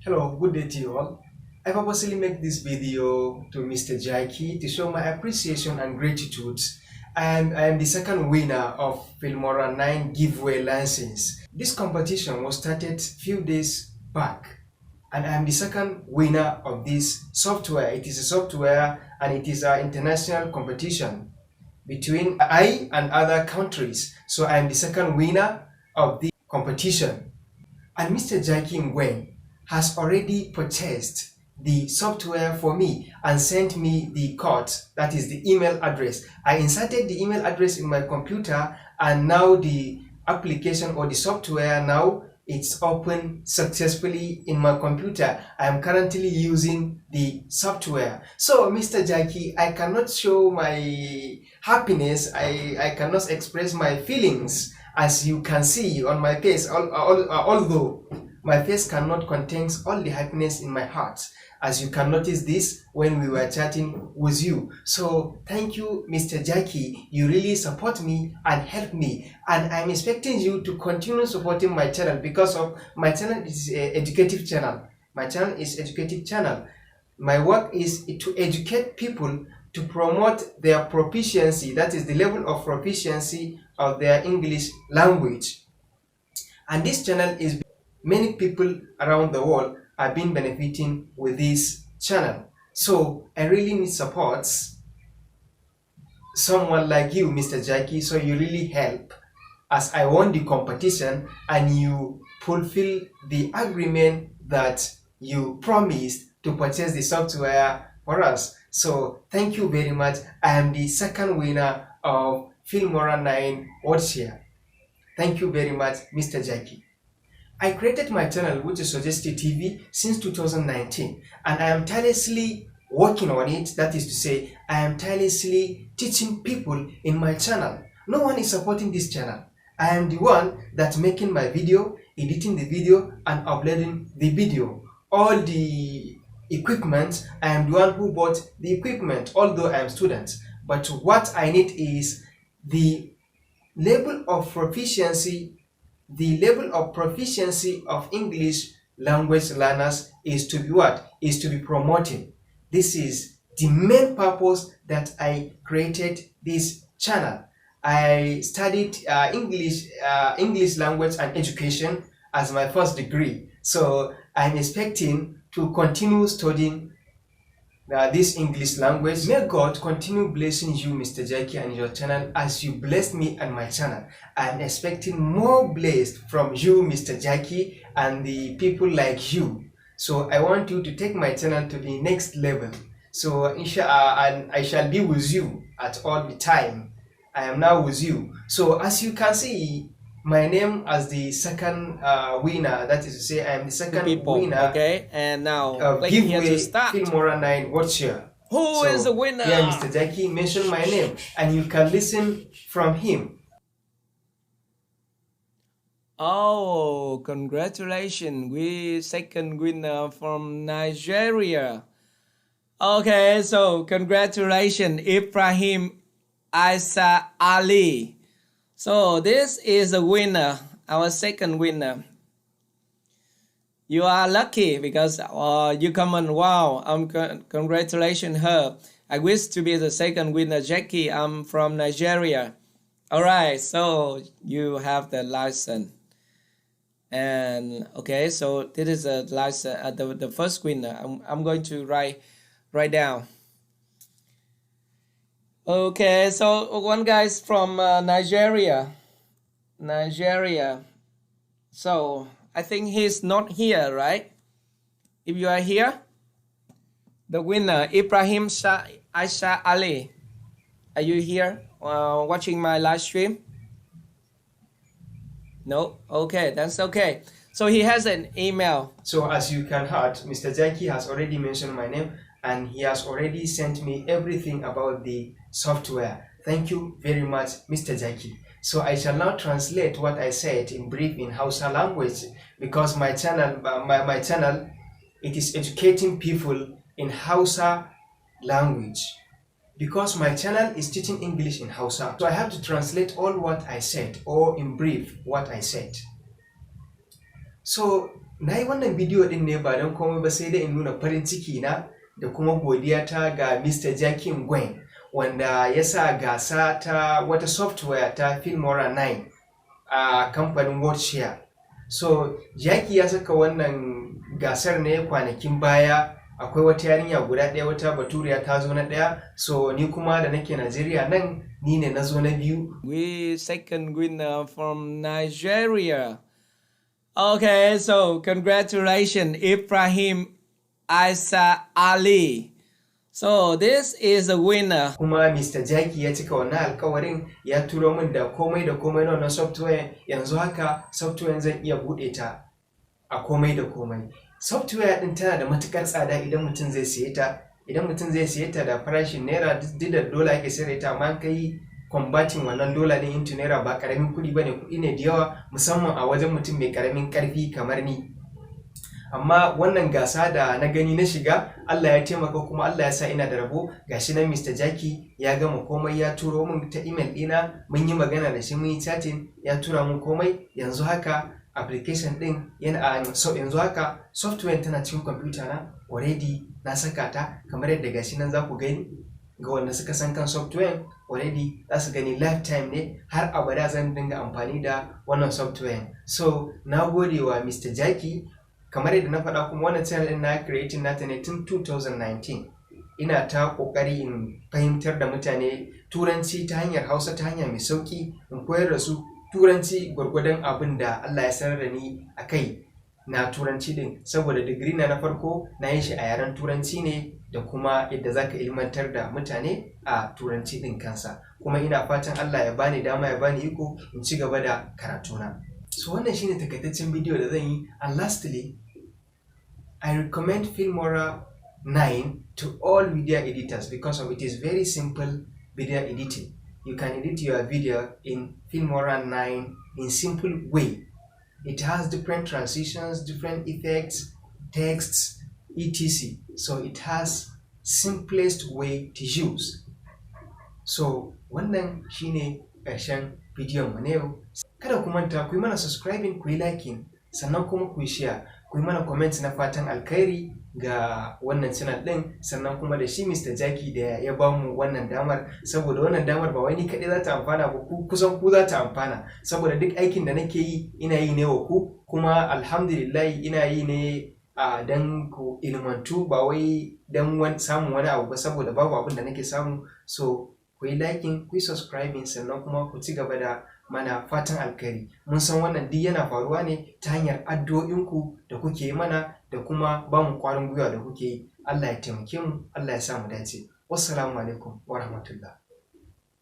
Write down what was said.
Hello, good day to you all. I purposely make this video to Mr. Jacky to show my appreciation and gratitude. I am the second winner of Filmora 9 giveaway license. This competition was started few days back, and I am the second winner of this software. It is a software and it is an international competition between I and other countries. So I am the second winner of the competition. And Mister Jacky Nguyen has already purchased the software for me and sent me the code, that is the email address. I inserted the email address in my computer, and now the application or the software now it's open successfully in my computer. I am currently using the software. So Mr. Jacky, I cannot show my happiness, I cannot express my feelings as you can see on my face, although my face cannot contain all the happiness in my heart, as you can notice this when we were chatting with you. So thank you, Mr. Jacky. You really support me and help me, and I'm expecting you to continue supporting my channel, because of my channel is an educative channel. My channel is educative channel. My work is to educate people to promote their proficiency, that is the level of proficiency of their English language. And this channel is many people around the world have been benefiting with this channel. So I really need support, someone like you, Mr. Jacky. So you really help, as I won the competition and you fulfill the agreement that you promised to purchase the software for us. So thank you very much. I am the second winner of Filmora 9 Wondershare. Thank you very much, Mr. Jacky. I created my channel, which is Suggested TV, since 2019, and I am tirelessly working on it. That is to say, I am tirelessly teaching people in my channel. No one is supporting this channel. I am the one that's making my video, editing the video, and uploading the video. All the equipment, I am the one who bought the equipment, although I am student. But what I need is the level of proficiency. The level of proficiency of English language learners is to be what? Is to be promoted. This is the main purpose that I created this channel. I studied English language and education as my first degree. So I'm expecting to continue studying this English language. May God continue blessing you, Mr. Jacky, and your channel as you blessed me and my channel. I'm expecting more blessed from you, Mr. Jacky, and the people like you. So I want you to take my channel to the next level. So and I shall be with you at all the time. I am now with you. So as you can see, my name as the second winner, that is to say, I am the second winner. Okay, and now click here giveaway to start. Filmora 9 Wondershare. Who is the winner? Yeah, Mr. Jacky, mention my name and you can listen from him. Oh, congratulations! We second winner from Nigeria. Okay, so congratulations, Ibrahim Isa Ali. So this is a winner, our second winner. You are lucky because you comment, wow, congratulations her. I wish to be the second winner, Jacky. I'm from Nigeria. All right, so you have the license. And okay, so this is a license, the first winner. I'm going to write down. Okay, so one guy's from Nigeria. So I think he's not here, right? If you are here, the winner, Ibrahim Isa Ali. Are you here watching my live stream? No? Okay, that's okay. So he has an email. So as you can heard, Mr. Jacky has already mentioned my name and he has already sent me everything about the software. Thank you very much, Mr. Jacky. So I shall now translate what I said in brief in Hausa language, because my channel, my channel, it is educating people in Hausa language. Because my channel is teaching English in Hausa, so I have to translate all what I said, or in brief what I said. So na yi wannan bidiyo din ne ba don komai ba sai dai in nuna farin ciki na da kuma godiya ta ga Mister Jacky Nguyen wanda ya sa gasa ta wata software ta Filmora9 a kamfanin Wondershare. So Jacky ya saka wannan gasar ne kwanakin baya. Akwai wata yarinya guda ɗaya, wata baturiya ta zo na ɗaya, so ni kuma da nake Najeriya nan ni ne na zo na biyu. We second winner from Nigeria. Okay, so congratulations, Ibrahim Isa Ali. So this is the winner. Kuma Mister Jacky ya cika wannan alkawarin, ya turo min da komai na wannan software. Yanzu haka software zan iya buɗe ta a komai da komai. Software din tana da matukar tsada idan mutum zai siye ta. Idan mutum zai siye ta da farashin naira duk da dola yake sayar ta, amma kai converting wannan dola din into naira ba karamin kuɗi bane, kuɗi ne da yawa musamman a wajen mutum mai karamin karfi kamar ni. Amma wannan gasa da na gani na shiga, Allah ya taimaka kuma Allah ya sa ina da rabo. Gashi nan Mister Jacky ya gama komai, ya turo min ta email ɗina, mun yi magana da shi, mun yi chatting, ya tura mun komai. Yanzu haka application din yana yanzu haka software tana cikin kwamfuta na already, na saka ta kamar yadda gashi nan za ku gani. Ga wanda suka san kan software already za su gani lifetime ne, har abada zan dinga amfani da wannan software. So na gode wa Mister Jacky. Kamar yadda na faɗa kuma wannan channel din na creating nata ne tun 2019. Ina ta kokari in fahimtar da mutane turanci ta hanyar Hausa, ta hanya mai sauki, in koyar da su turanci gwargwadon abin da Allah ya sanar da ni a kai na turanci din, saboda digiri na farko na yi shi a yaren turanci ne, da kuma yadda za ka ilmantar da mutane a turanci din kansa. Kuma ina fatan Allah ya bani dama, ya bani iko in ci gaba da karatuna. So wannan shine takaitaccen bidiyo da zan yi. And lastly, I recommend Filmora9 to all video editors because of it is very simple video editing. You can edit your video in Filmora9 in simple way. It has different transitions, different effects, texts, etc. So it has simplest way to use. So wannan shine ƙarshen bidiyon mu na yau. Kada ku manta ku yi mana subscribing, ku yi liking, sannan kuma ku yi share, ku yi mana comment na fatan alkhairi ga wannan channel din, sannan kuma da shi Mister Jacky da ya ba mu wannan damar, saboda wannan damar ba wani kaɗai za ta amfana ba, kusan ku za ta amfana, saboda duk aikin da nake yi ina yi ne wa ku, kuma alhamdulillah ina yi ne dan ku ilmantu, ba wai dan samun wani abu ba, saboda babu abin da nake samu. So ku yi liking, ku yi subscribing, sannan kuma ku ci gaba da mana fatan alkhairi. Mun san wannan duk yana faruwa ne ta hanyar addu'o'inku da kuke yi mana, da kuma ba mu kwarin gwiwa da kuke yi. Allah ya taimake mu, Allah ya sa mu dace. Wassalamu alaikum wa rahmatullah.